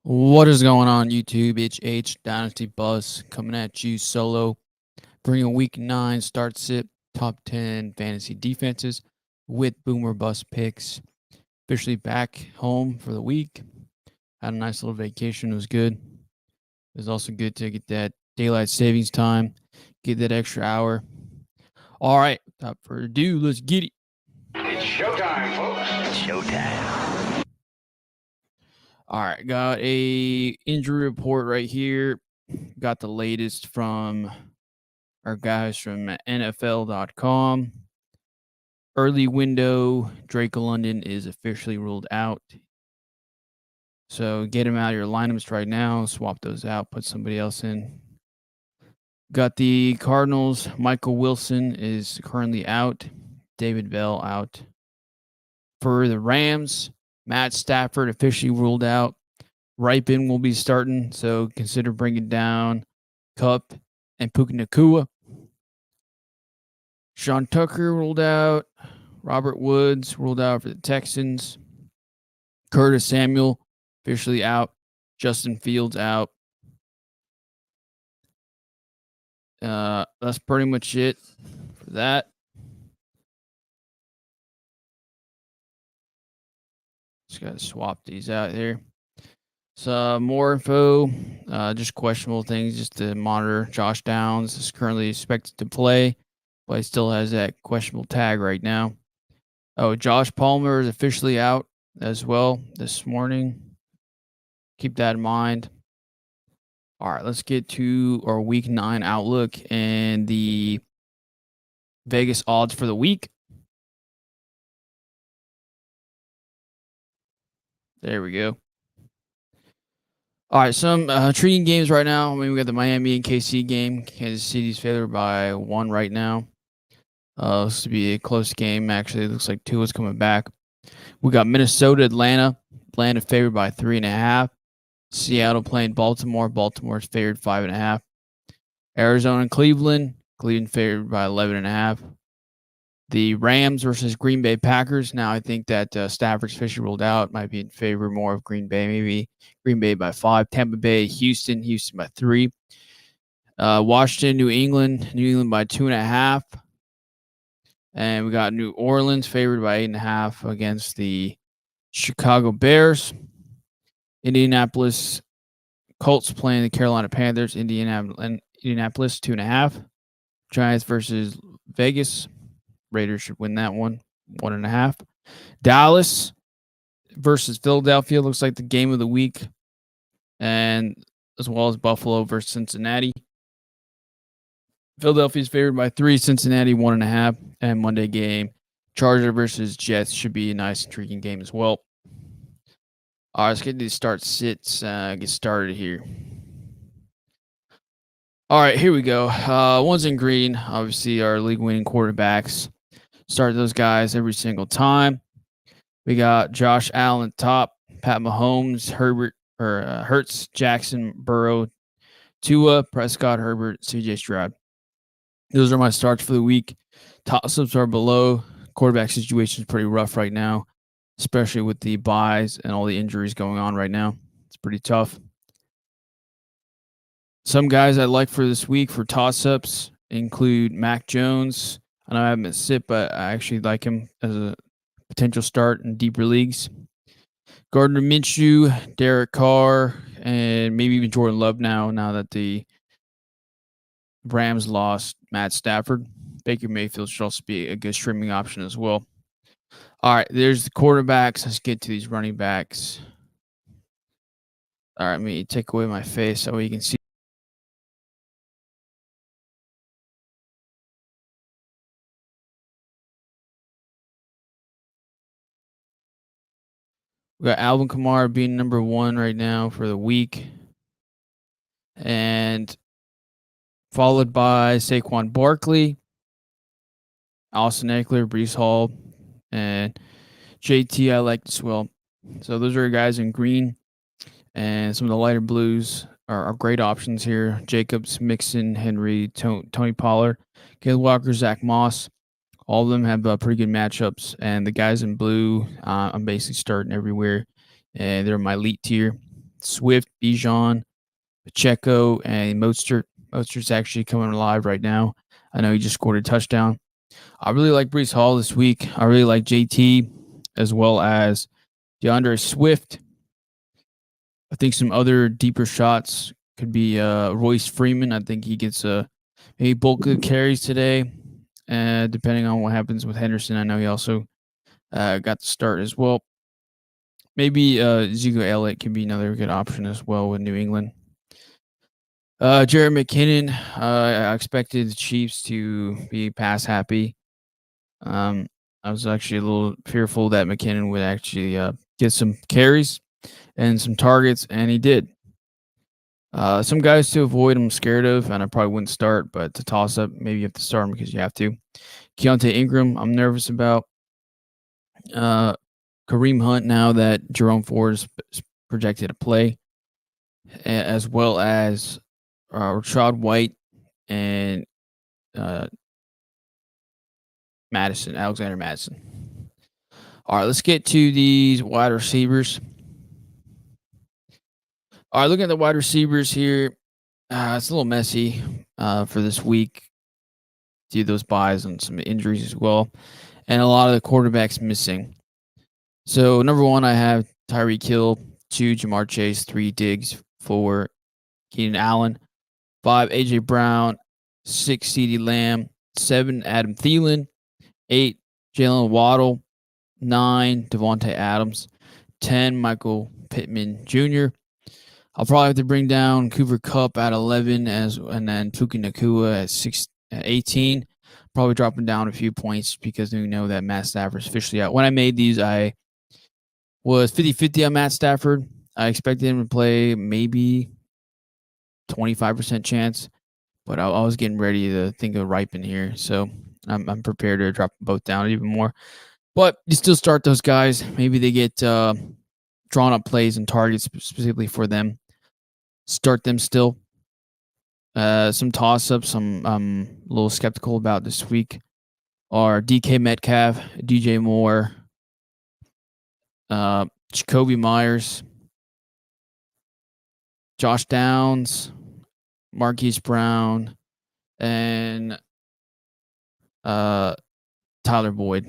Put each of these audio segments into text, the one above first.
What is going on, YouTube? It's Dynasty Buzz coming at you solo, bringing Week 9 start sit top 10 fantasy defenses with boomer bust picks. Officially back home for the week. Had a nice little vacation. It was good. It was also good to get that daylight savings time, get that extra hour. All right, without further ado, let's get it. It's showtime, folks. It's showtime. All right, got a injury report right here. Got the latest from our guys from NFL.com. Early window, Drake London is officially ruled out. So get him out of your lineups right now. Swap those out. Put somebody else in. Got the Cardinals. Michael Wilson is currently out. David Bell out. For the Rams, Matt Stafford officially ruled out. Ripon will be starting, so consider bringing down Kupp and Puka Nacua. Sean Tucker ruled out. Robert Woods ruled out for the Texans. Curtis Samuel officially out. Justin Fields out. That's pretty much it for that. Just got to swap these out here. So more info, just questionable things just to monitor. Josh Downs is currently expected to play, but he still has that questionable tag right now. Oh, Josh Palmer is officially out as well this morning. Keep that in mind. All right, let's get to our Week 9 outlook and the Vegas odds for the week. There we go. All right, some intriguing games right now. I mean, we got the Miami and KC game. Kansas City's favored by 1 right now. This to be a close game. Actually, it looks like Tua's coming back. We got Minnesota, Atlanta. Atlanta favored by 3.5. Seattle playing Baltimore. Baltimore's favored 5.5. Arizona and Cleveland. Cleveland favored by 11.5. The Rams versus Green Bay Packers. Now, I think that Stafford's officially ruled out. Might be in favor more of Green Bay. Maybe Green Bay by 5. Tampa Bay, Houston. Houston by 3. Washington, New England. New England by 2.5. And we got New Orleans favored by 8.5 against the Chicago Bears. Indianapolis Colts playing the Carolina Panthers. Indianapolis 2.5. Giants versus Vegas. Raiders should win that one. 1.5. Dallas versus Philadelphia looks like the game of the week. And as well as Buffalo versus Cincinnati. Philadelphia's favored by 3. Cincinnati 1.5. And Monday game, Charger versus Jets should be a nice, intriguing game as well. All right, let's get these start sits. Get started here. All right, here we go. One's in green. Obviously, our league-winning quarterbacks. Start those guys every single time. We got Josh Allen top, Pat Mahomes, Hurts, Jackson, Burrow, Tua, Prescott, Herbert, CJ Stroud. Those are my starts for the week. Toss-ups are below. Quarterback situation is pretty rough right now, especially with the buys and all the injuries going on right now. It's pretty tough. Some guys I like for this week for toss-ups include Mac Jones. I know I haven't sit, but I actually like him as a potential start in deeper leagues. Gardner Minshew, Derek Carr, and maybe even Jordan Love now that the Rams lost Matt Stafford. Baker Mayfield should also be a good streaming option as well. All right, there's the quarterbacks. Let's get to these running backs. All right, let me take away my face so you can see. We got Alvin Kamara being number 1 right now for the week. And followed by Saquon Barkley, Austin Eckler, Breece Hall, and JT I like as well. So those are guys in green. And some of the lighter blues are great options here. Jacobs, Mixon, Henry, Tony Pollard, Caleb Walker, Zach Moss. All of them have pretty good matchups. And the guys in blue, I'm basically starting everywhere. And they're my elite tier. Swift, Bijan, Pacheco, and Mostert. Mostert's actually coming alive right now. I know he just scored a touchdown. I really like Brees Hall this week. I really like JT as well as DeAndre Swift. I think some other deeper shots could be Royce Freeman. I think he gets a bulk of carries today, depending on what happens with Henderson. I know he also got the start as well. Maybe Ezekiel Elliott could be another good option as well with New England. Jared McKinnon, I expected the Chiefs to be pass happy. I was actually a little fearful that McKinnon would actually get some carries and some targets, and he did. Some guys to avoid I'm scared of, and I probably wouldn't start, but to toss up, maybe you have to start him because you have to. Keontae Ingram, I'm nervous about. Kareem Hunt, now that Jerome Ford is projected to play, as well as Rashad White and Alexander Madison. All right, let's get to these wide receivers. All right, looking at the wide receivers here, it's a little messy for this week due to those buys and some injuries as well, and a lot of the quarterbacks missing. So number one, I have Tyreek Hill, 2 Jamar Chase, 3 Diggs, 4 Keenan Allen, 5 AJ Brown, 6 CeeDee Lamb, 7 Adam Thielen, 8 Jalen Waddle, 9 Devontae Adams, 10 Michael Pittman Jr. I'll probably have to bring down Cooper Kupp at 11 and then Puka Nacua at 18. Probably dropping down a few points because we know that Matt Stafford's officially out. When I made these, I was 50-50 on Matt Stafford. I expected him to play maybe 25% chance, but I was getting ready to think of Ripen here. So I'm prepared to drop both down even more. But you still start those guys. Maybe they get drawn up plays and targets specifically for them. Start them still. Some toss-ups I'm a little skeptical about this week are DK Metcalf, DJ Moore, Jacoby Myers, Josh Downs, Marquise Brown, and Tyler Boyd.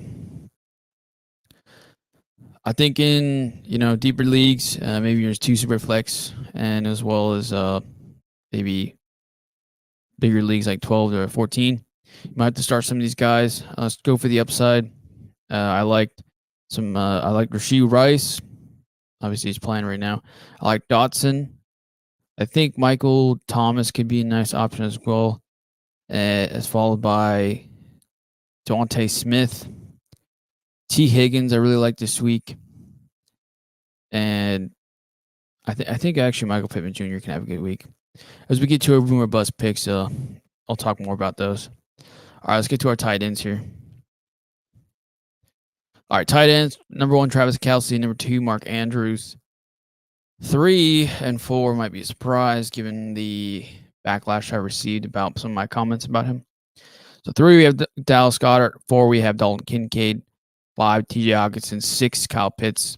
I think in deeper leagues, maybe there's 2 super flex, and as well as maybe bigger leagues like 12 or 14. You might have to start some of these guys. Let's go for the upside. I like Rashee Rice. Obviously, he's playing right now. I like Dotson. I think Michael Thomas could be a nice option as well, as followed by Devontae Smith. T. Higgins, I really like this week. And I think actually Michael Pittman Jr. can have a good week. As we get to our rumor bust picks, I'll talk more about those. All right, let's get to our tight ends here. All right, tight ends. Number 1, Travis Kelce. Number 2, Mark Andrews. 3 and 4 might be a surprise given the backlash I received about some of my comments about him. So 3, we have Dallas Goedert. 4, we have Dalton Kincaid. 5, TJ Hockenson. 6, Kyle Pitts.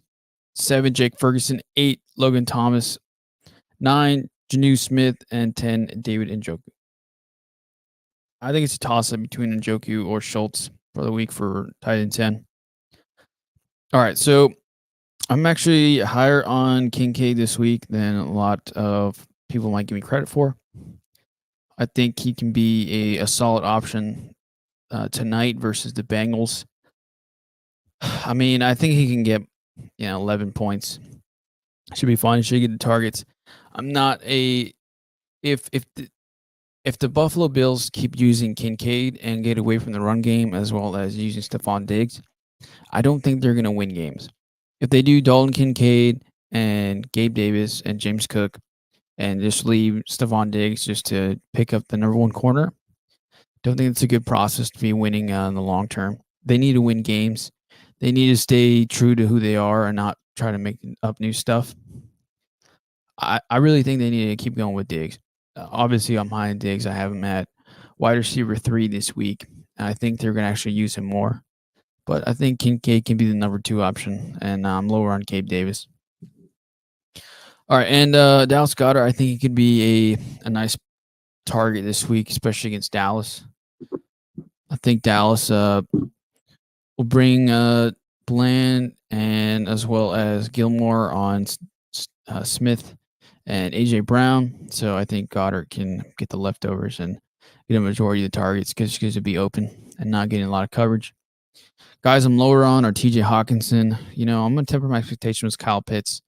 7, Jake Ferguson. 8, Logan Thomas. 9, Jonnu Smith. And 10, David Njoku. I think it's a toss-up between Njoku or Schultz for the week for tight end 10. All right, so I'm actually higher on Kincaid this week than a lot of people might give me credit for. I think he can be a solid option tonight versus the Bengals. I mean, I think he can get 11 points. Should be fine. Should get the targets. I'm not a if the Buffalo Bills keep using Kincaid and get away from the run game as well as using Stephon Diggs, I don't think they're going to win games. If they do Dalton Kincaid and Gabe Davis and James Cook and just leave Stephon Diggs just to pick up the number 1 corner, don't think it's a good process to be winning in the long term. They need to win games. They need to stay true to who they are and not try to make up new stuff. I really think they need to keep going with Diggs. Obviously, I'm high in Diggs. I have him at wide receiver 3 this week. And I think they're going to actually use him more. But I think Kincaid can be the number 2 option, and I'm lower on Gabe Davis. All right, and Dallas Goddard, I think he could be a nice target this week, especially against Dallas. I think Dallas will bring Bland and as well as Gilmore on Smith and AJ Brown. So I think Goddard can get the leftovers and get a majority of the targets because he's going to be open and not getting a lot of coverage. Guys I'm lower on are TJ Hawkinson. You know, I'm going to temper my expectations with Kyle Pitts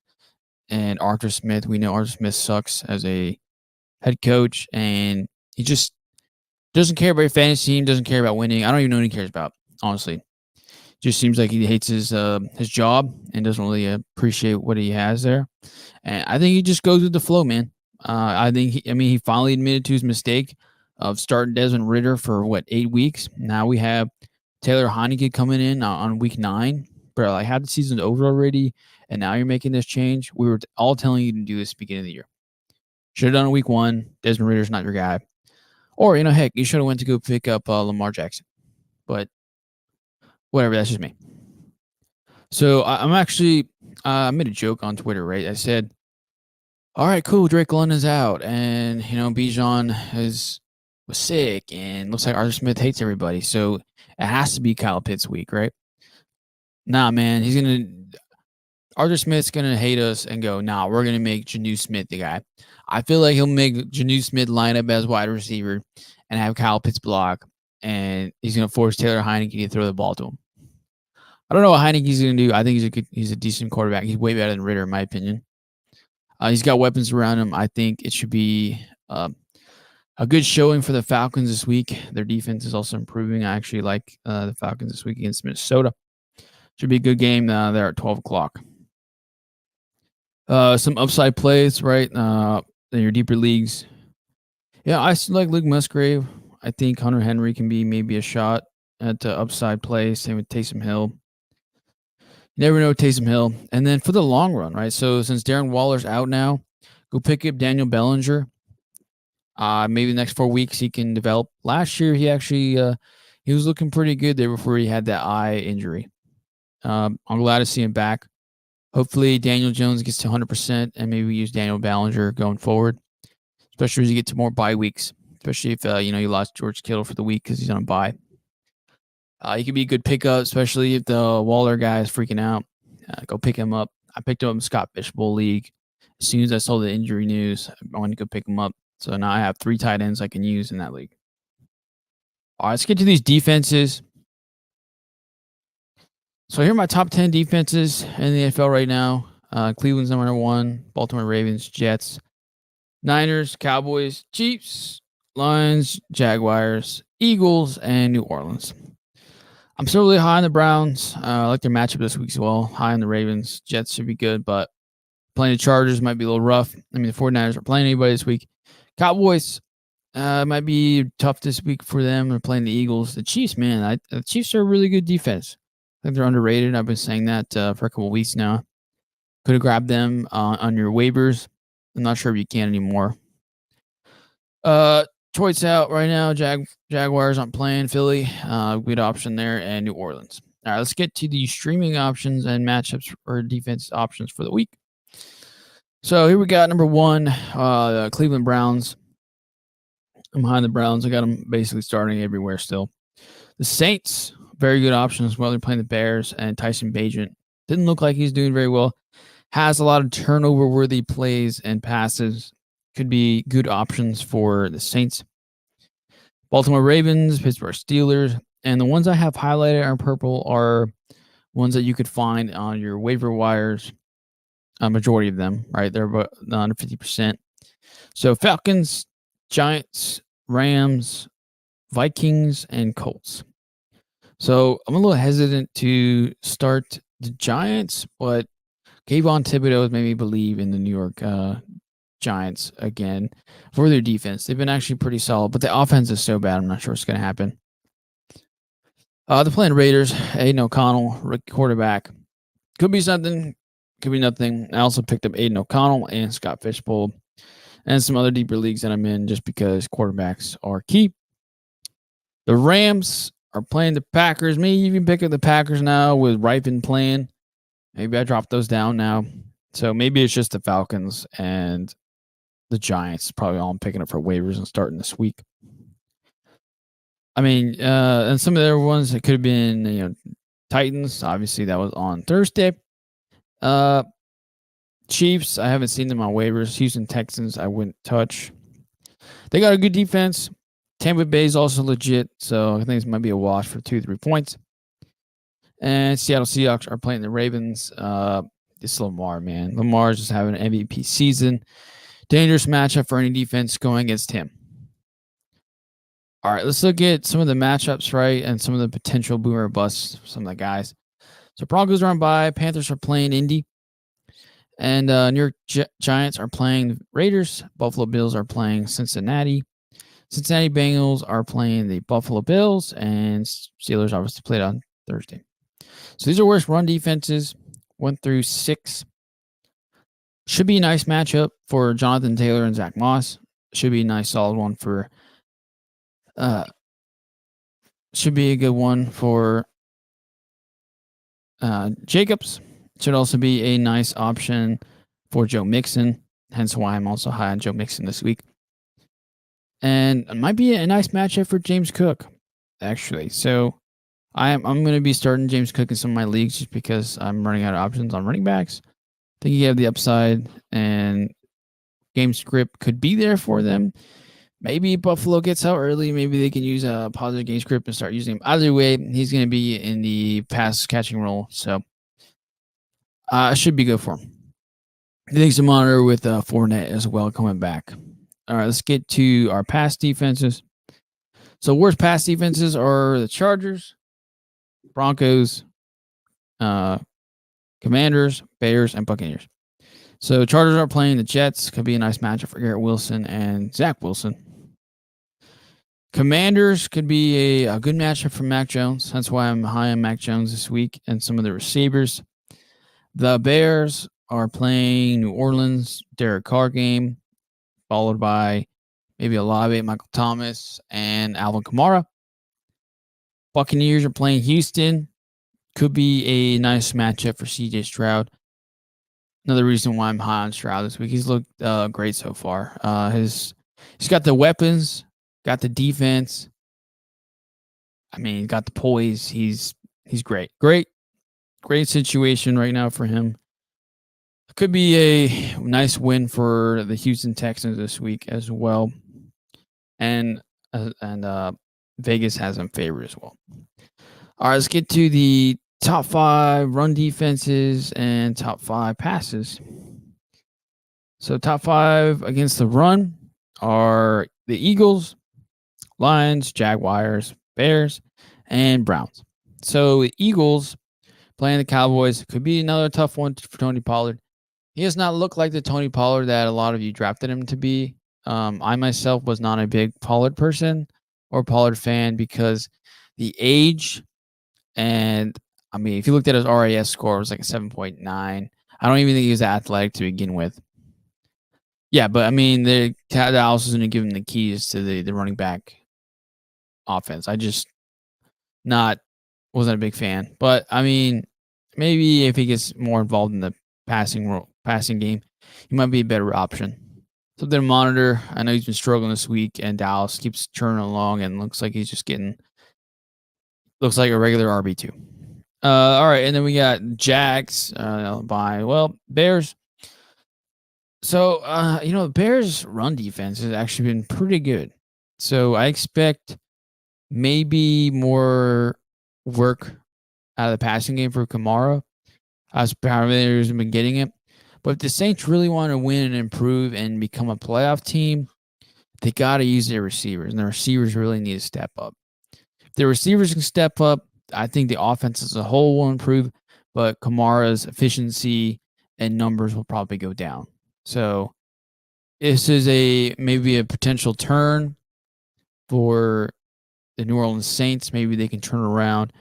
and Arthur Smith. We know Arthur Smith sucks as a head coach, and he just doesn't care about your fantasy team, doesn't care about winning. I don't even know what he cares about, honestly. Just seems like he hates his job and doesn't really appreciate what he has there. And I think he just goes with the flow, man. I think he finally admitted to his mistake of starting Desmond Ridder for 8 weeks. Now we have Taylor Heineke coming in on week 9. Bro, like half the season's over already, and now you're making this change. We were all telling you to do this at the beginning of the year. Should have done it week 1. Desmond Ridder's not your guy. Or, heck, you should have went to go pick up Lamar Jackson. But whatever, that's just me. So I'm actually, I made a joke on Twitter, right? I said, all right, cool, Drake London's out, and, Bijan was sick, and looks like Arthur Smith hates everybody. So it has to be Kyle Pitts week, right? Nah, man, Arthur Smith's going to hate us and go, nah, we're going to make Jonnu Smith the guy. I feel like he'll make Jonnu Smith line up as wide receiver and have Kyle Pitts block, and he's going to force Taylor Heineke to throw the ball to him. I don't know what Heineke's going to do. I think he's a decent quarterback. He's way better than Ridder, in my opinion. He's got weapons around him. I think it should be a good showing for the Falcons this week. Their defense is also improving. I actually like the Falcons this week against Minnesota. Should be a good game there at 12 o'clock. Some upside plays, right? In your deeper leagues. Yeah, I still like Luke Musgrave. I think Hunter Henry can be maybe a shot at upside plays. Same with Taysom Hill. You never know Taysom Hill. And then for the long run, right? So since Darren Waller's out now, go pick up Daniel Bellinger. Maybe the next 4 weeks he can develop. Last year he actually he was looking pretty good there before he had that eye injury. I'm glad to see him back. Hopefully Daniel Jones gets to 100% and maybe we use Daniel Bellinger going forward, especially as you get to more bye weeks, especially if you lost George Kittle for the week because he's on a bye. He could be a good pickup, especially if the Waller guy is freaking out. Go pick him up. I picked him up in Scott Fishbowl League. As soon as I saw the injury news, I wanted to go pick him up. So now I have 3 tight ends I can use in that league. All right, let's get to these defenses. So here are my top 10 defenses in the NFL right now. Cleveland's number 1, Baltimore Ravens, Jets, Niners, Cowboys, Chiefs, Lions, Jaguars, Eagles, and New Orleans. I'm still really high on the Browns. I like their matchup this week as well. High on the Ravens. Jets should be good, but playing the Chargers might be a little rough. I mean, the 49ers are playing anybody this week. Cowboys might be tough this week for them. They're playing the Eagles. The Chiefs, man, the Chiefs are a really good defense. I think they're underrated. I've been saying that for a couple of weeks now. Could have grabbed them on your waivers. I'm not sure if you can anymore. Detroit's out right now. Jaguars aren't playing. Philly, good option there, and New Orleans. All right, let's get to the streaming options and matchups or defense options for the week. So here we got number 1, the Cleveland Browns. I'm behind the Browns. I got them basically starting everywhere still. The Saints, very good option as well. They're playing the Bears, and Tyson Bagent didn't look like he's doing very well. Has a lot of turnover-worthy plays and passes. Could be good options for the Saints. Baltimore Ravens, Pittsburgh Steelers, and the ones I have highlighted in purple are ones that you could find on your waiver wires. A majority of them, right? They're about under 50%. So Falcons, Giants, Rams, Vikings, and Colts. So I'm a little hesitant to start the Giants, but Kayvon Thibodeau has made me believe in the New York Giants again for their defense. They've been actually pretty solid, but the offense is so bad. I'm not sure what's going to happen. They're playing Raiders. Aiden O'Connell, rookie quarterback. Could be something. Could be nothing. I also picked up Aiden O'Connell and Scott Fishbowl and some other deeper leagues that I'm in just because quarterbacks are key. The Rams are playing the Packers. Maybe even pick up the Packers now with Ripon playing. Maybe I drop those down now. So maybe it's just the Falcons and the Giants. Probably all I'm picking up for waivers and starting this week. I mean, and some of the other ones, it could have been, Titans. Obviously, that was on Thursday. Chiefs, I haven't seen them on waivers. Houston Texans, I wouldn't touch. They got a good defense. Tampa Bay is also legit, so I think this might be a wash for 2-3 points. And Seattle Seahawks are playing the Ravens. It's Lamar, man. Lamar's just having an MVP season. Dangerous matchup for any defense going against him. All right, let's look at some of the matchups, right, and some of the potential boomer busts for some of the guys. So Broncos are on bye. Panthers are playing Indy. And New York Giants are playing Raiders. Buffalo Bills are playing Cincinnati. Cincinnati Bengals are playing the Buffalo Bills. And Steelers obviously played on Thursday. So these are worst run defenses, 1 through 6. Should be a nice matchup for Jonathan Taylor and Zach Moss. Should be a nice solid one for should be a good one for Jacobs. Should also be a nice option for Joe Mixon. Hence why I'm also high on Joe Mixon this week. And it might be a nice matchup for James Cook, actually. So I'm going to be starting James Cook in some of my leagues just because I'm running out of options on running backs. I think you have the upside, and game script could be there for them. Maybe Buffalo gets out early. Maybe they can use a positive game script and start using him. Either way, he's going to be in the pass catching role. So should be good for him. Things to monitor with Fournette as well coming back. All right, let's get to our pass defenses. So worst pass defenses are the Chargers, Broncos, Commanders, Bears, and Buccaneers. So Chargers are playing the Jets. Could be a nice matchup for Garrett Wilson and Zach Wilson. Commanders could be a good matchup for Mac Jones. That's why I'm high on Mac Jones this week and some of the receivers. The Bears are playing New Orleans, Derek Carr game, followed by maybe Olave, Michael Thomas, and Alvin Kamara. Buccaneers are playing Houston. Could be a nice matchup for CJ Stroud. Another reason why I'm high on Stroud this week. He's looked great so far. He's got the weapons, got the defense. I mean, got the poise. He's great. Great situation right now for him. Could be a nice win for the Houston Texans this week as well. And Vegas has them favored as well. All right, let's get to the top 5 run defenses and top 5 passes. So top 5 against the run are the Eagles, Lions, Jaguars, Bears, and Browns. So the Eagles playing the Cowboys could be another tough one for Tony Pollard. He does not look like the Tony Pollard that a lot of you drafted him to be. I myself was not a big Pollard person or Pollard fan because the age, and I mean, if you looked at his RAS score, it was like a 7.9. I don't even think he was athletic to begin with. Yeah, but I mean, the Dallas is going to give him the keys to the running back offense. I just wasn't a big fan. But I mean, maybe if he gets more involved in the passing game, he might be a better option. Something to monitor. I know he's been struggling this week, and Dallas keeps churning along, and looks like he's just looks like a regular RB2. All right, and then we got Jags Bears. So, the Bears' run defense has actually been pretty good. So I expect maybe more work out of the passing game for Kamara, as Power has been getting it. But if the Saints really want to win and improve and become a playoff team, they got to use their receivers, and the receivers really need to step up. If the receivers can step up, I think the offense as a whole will improve, but Kamara's efficiency and numbers will probably go down. So this is maybe a potential turn for the New Orleans Saints. Maybe they can turn around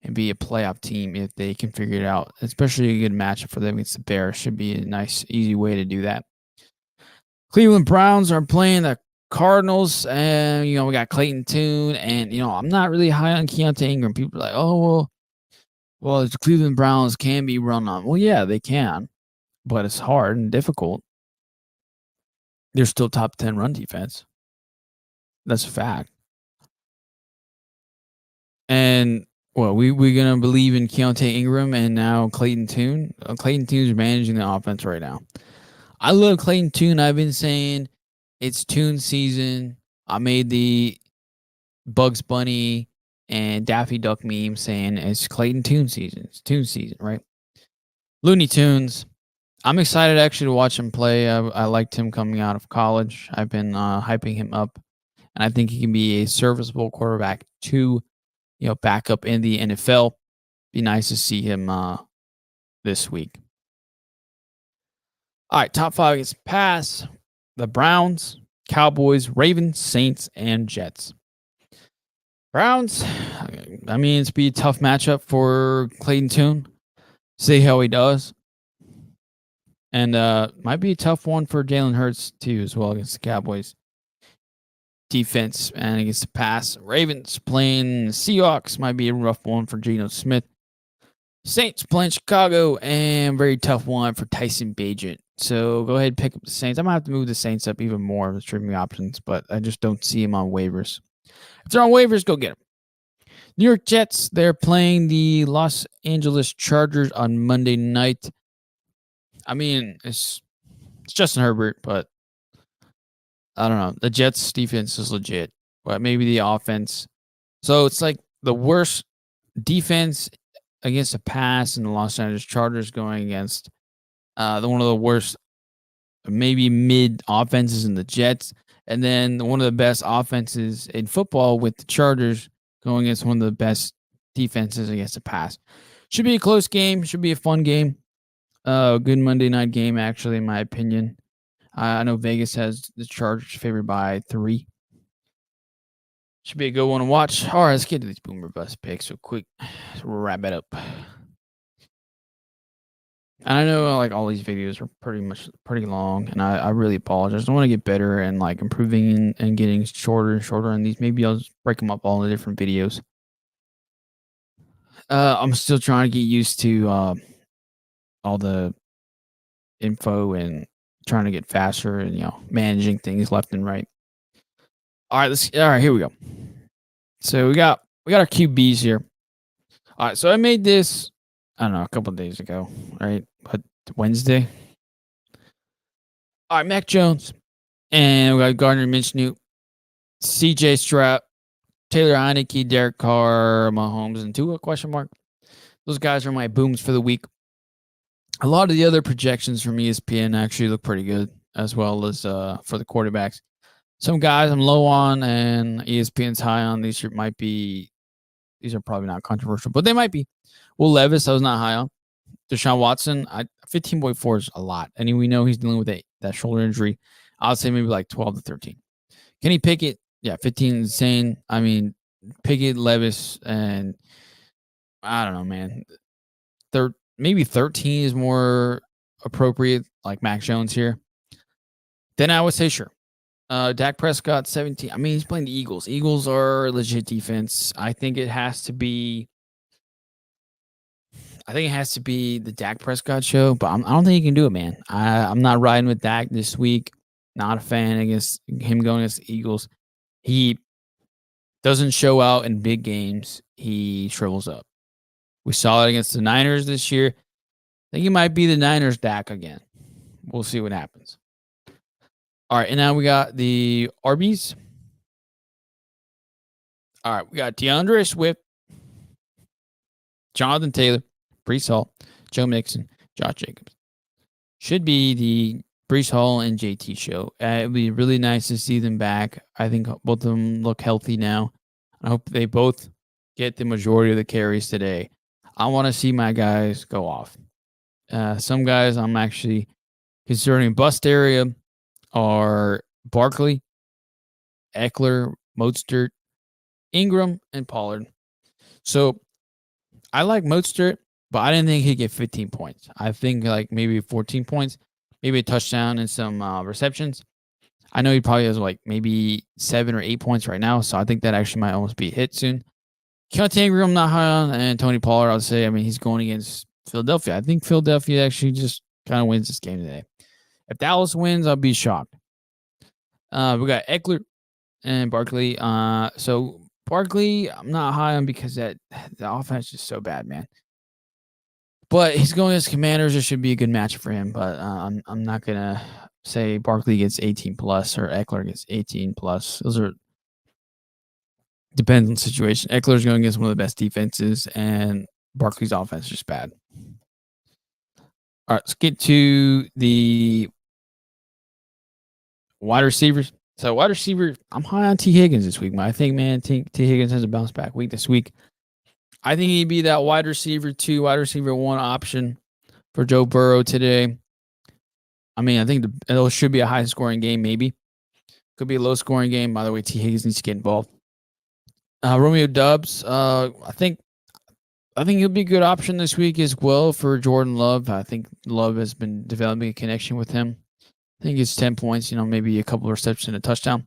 and be a playoff team if they can figure it out. Especially a good matchup for them against the Bears. Should be a nice, easy way to do that. Cleveland Browns are playing the Cardinals, and we got Clayton Tune, and I'm not really high on Keontae Ingram. People are like, oh well, the Cleveland Browns can be run on. Well, yeah, they can. but it's hard and difficult. They're still top 10 run defense. That's a fact. And well, we're gonna believe in Keontae Ingram and now Clayton Tune. Clayton Tune's managing the offense right now. I love Clayton Tune. I've been saying it's Tune season. I made the Bugs Bunny and Daffy Duck meme saying it's Clayton Tune season. It's Tune season, right? Looney Tunes. I'm excited actually to watch him play. I liked him coming out of college. I've been hyping him up, and I think he can be a serviceable quarterback to, back up in the NFL. Be nice to see him this week. All right, top 5 gets pass. The Browns, Cowboys, Ravens, Saints, and Jets. Browns, I mean, it's be a tough matchup for Clayton Tune. See how he does. And might be a tough one for Jalen Hurts, too, as well, against the Cowboys. Defense and against the pass. Ravens playing Seahawks might be a rough one for Geno Smith. Saints playing Chicago, and very tough one for Tyson Bagent. So go ahead and pick up the Saints. I'm going to have to move the Saints up even more of the streaming options, but I just don't see them on waivers. If they're on waivers, go get them. New York Jets, they're playing the Los Angeles Chargers on Monday night. I mean, it's Justin Herbert, but I don't know. The Jets defense is legit, but maybe the offense. So it's like the worst defense against a pass in the Los Angeles Chargers going against one of the worst, maybe mid offenses in the Jets, and then one of the best offenses in football with the Chargers going against one of the best defenses against the pass. Should be a close game. Should be a fun game. Good Monday night game, actually, in my opinion. I know Vegas has the Chargers favored by 3. Should be a good one to watch. All right, let's get to these boomer bust picks real quick. We'll wrap it up. And I know like all these videos are pretty long, and I really apologize. I want to get better and like improving and getting shorter and shorter on these. Maybe I'll just break them up all in different videos. I'm still trying to get used to all the info and trying to get faster and managing things left and right. All right, here we go. So we got our QBs here. All right, so I made this, I don't know, a couple of days ago, right? But Wednesday. All right, Mac Jones, and we got Gardner Minshew, CJ Stroud, Taylor Heineke, Derek Carr, Mahomes, and Tua ? Those guys are my booms for the week. A lot of the other projections from ESPN actually look pretty good, as well as for the quarterbacks. Some guys I'm low on, and ESPN's high on. These are probably not controversial, but they might be. Will Levis, I was not high on. Deshaun Watson, 15.4 is a lot. And we know he's dealing with that shoulder injury. I would say maybe like 12 to 13. Kenny Pickett, 15 is insane. I mean, Pickett, Levis, and I don't know, man. Maybe 13 is more appropriate, like Mac Jones here. Then I would say sure. Dak Prescott, 17. I mean, he's playing the Eagles. Eagles are a legit defense. I think it has to be the Dak Prescott show, but I don't think he can do it, man. I'm not riding with Dak this week. Not a fan against him going against the Eagles. He doesn't show out in big games. He shrivels up. We saw it against the Niners this year. I think he might be the Niners Dak again. We'll see what happens. All right, and now we got the Arby's. All right, we got DeAndre Swift, Jonathan Taylor, Breece Hall, Joe Mixon, Josh Jacobs. Should be the Breece Hall and JT show. It would be really nice to see them back. I think both of them look healthy now. I hope they both get the majority of the carries today. I want to see my guys go off. Some guys I'm actually considering bust area are Barkley, Eckler, Mostert, Ingram, and Pollard. So I like Mostert, but I didn't think he'd get 15 points. I think like maybe 14 points, maybe a touchdown and some receptions. I know he probably has like maybe 7 or 8 points right now, so I think that actually might almost be a hit soon. Keontae Ingram, I'm not high on, and Tony Pollard, I'll say, I mean, he's going against Philadelphia. I think Philadelphia actually just kind of wins this game today. If Dallas wins, I'll be shocked. We got Eckler and Barkley. So Barkley, I'm not high on because the offense is so bad, man. But he's going against Commanders. It should be a good match for him. But I'm not gonna say Barkley gets 18 plus or Eckler gets 18 plus. Those are depends on the situation. Eckler's going against one of the best defenses, and Barkley's offense is just bad. All right, let's get to the wide receivers. So wide receiver, I'm high on T. Higgins this week. I think, man, T. Higgins has a bounce back week this week. I think he'd be that wide receiver 2, wide receiver 1 option for Joe Burrow today. I mean, I think it should be a high scoring game, maybe. Could be a low scoring game. By the way, T. Higgins needs to get involved. Romeo Doubs, I think he'll be a good option this week as well for Jordan Love. I think Love has been developing a connection with him. I think it's 10 points, maybe a couple of receptions and a touchdown.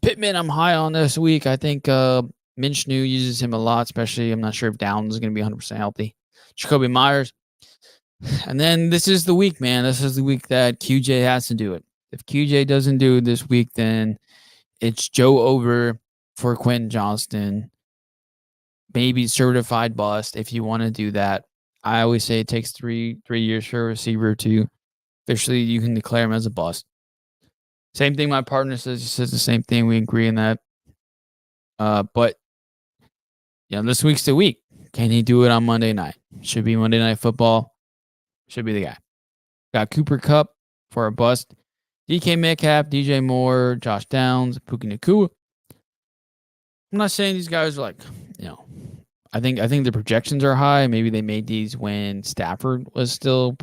Pittman, I'm high on this week. I think Minshew uses him a lot, especially I'm not sure if Downs is going to be 100% healthy. Jacoby Myers. And then this is the week, man. This is the week that QJ has to do it. If QJ doesn't do it this week, then it's Joe over for Quentin Johnston. Maybe certified bust if you want to do that. I always say it takes three years for a receiver to officially you can declare him as a bust. Same thing my partner says. He says the same thing. We agree on that. But this week's the week. Can he do it on Monday night? Should be Monday Night Football. Should be the guy. Got Cooper Kupp for a bust. DK Metcalf, DJ Moore, Josh Downs, Puka Nacua. I'm not saying these guys are I think the projections are high. Maybe they made these when Stafford was still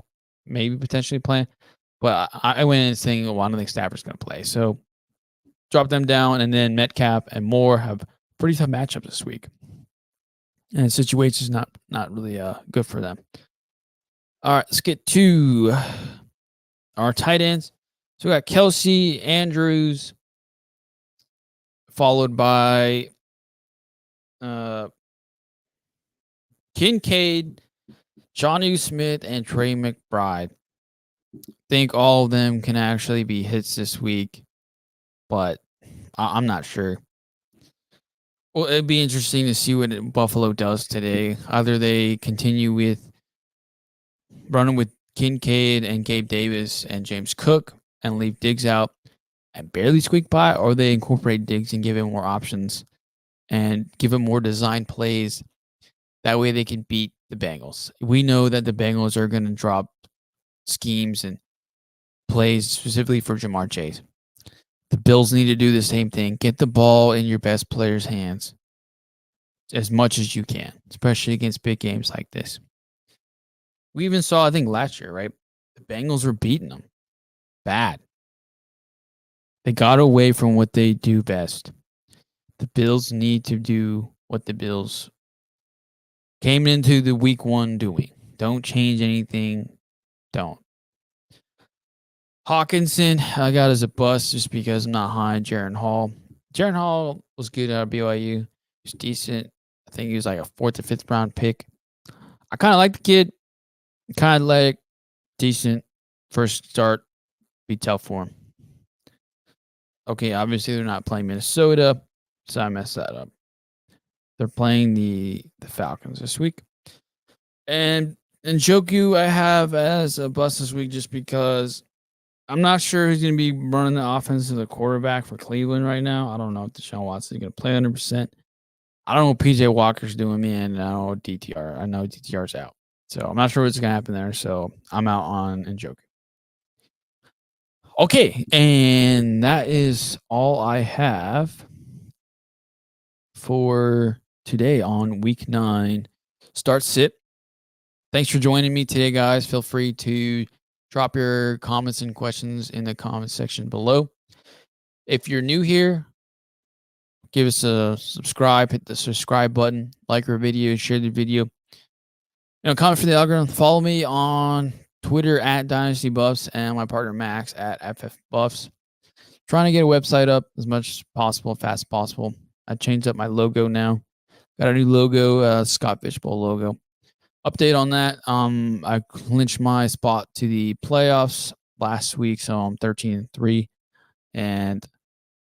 maybe potentially playing. But I went in saying, I don't think Stafford's going to play. So drop them down, and then Metcalf and Moore have pretty tough matchups this week. And the situation's not really good for them. All right, let's get to our tight ends. So we got Kelsey, Andrews, followed by Kincaid, Johnny Smith, and Trey McBride. Think all of them can actually be hits this week, but I'm not sure. Well, it'd be interesting to see what Buffalo does today. Either they continue with running with Kincaid and Gabe Davis and James Cook and leave Diggs out and barely squeak by, or they incorporate Diggs and give him more options and give him more design plays. That way they can beat the Bengals. We know that the Bengals are going to drop schemes and plays specifically for Jamar Chase. The Bills need to do the same thing. Get the ball in your best player's hands as much as you can, especially against big games like this. We even saw, I think, last year, right? The Bengals were beating them. Bad. They got away from what they do best. The Bills need to do what the Bills came into the week 1 doing. Don't change anything. Don't. Hawkinson, I got as a bust just because I'm not high on Jaron Hall. Jaron Hall was good out of BYU. He's decent. I think he was like a 4th or 5th round pick. I kind of like the kid. Kind of like decent. First start. Be tough for him. Okay, obviously they're not playing Minnesota, so I messed that up. They're playing the Falcons this week. And Njoku I have as a bust this week just because I'm not sure who's going to be running the offense as a quarterback for Cleveland right now. I don't know if Deshaun Watson is going to play 100%. I don't know what PJ Walker's doing, man. I know DTR. I know DTR's out. So I'm not sure what's going to happen there. So I'm out on Njoku. Okay, and that is all I have for today on week 9. Start sit. Thanks for joining me today, guys. Feel free to drop your comments and questions in the comment section below. If you're new here, give us a subscribe, hit the subscribe button, like our video, share the video. Comment for the algorithm. Follow me on Twitter at dynastybuffs and my partner Max at ffbuffs. Trying to get a website up as much as possible, fast as possible. I changed up my logo now. Got a new logo, Scott Fishbowl logo. update on that. I clinched my spot to the playoffs last week, so I'm 13-3, and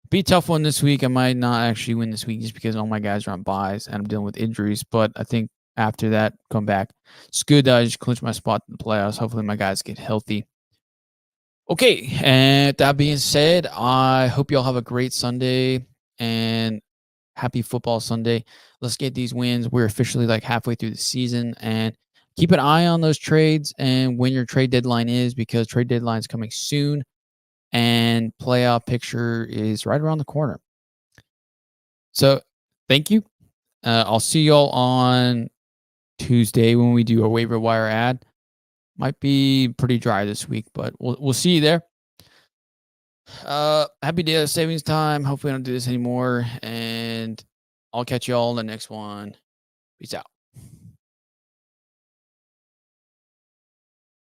be a tough one this week. I might not actually win this week just because all my guys are on buys and I'm dealing with injuries. But I think after that, come back. It's good that I just clinched my spot in the playoffs. Hopefully, my guys get healthy. Okay, and that being said, I hope y'all have a great Sunday and happy football Sunday. Let's get these wins. We're officially like halfway through the season, and keep an eye on those trades and when your trade deadline is, because trade deadline is coming soon and playoff picture is right around the corner. So thank you. I'll see y'all on Tuesday when we do a waiver wire ad. Might be pretty dry this week, but we'll see you there. Happy day of savings time. Hopefully I don't do this anymore, and I'll catch you all in the next one. Peace out.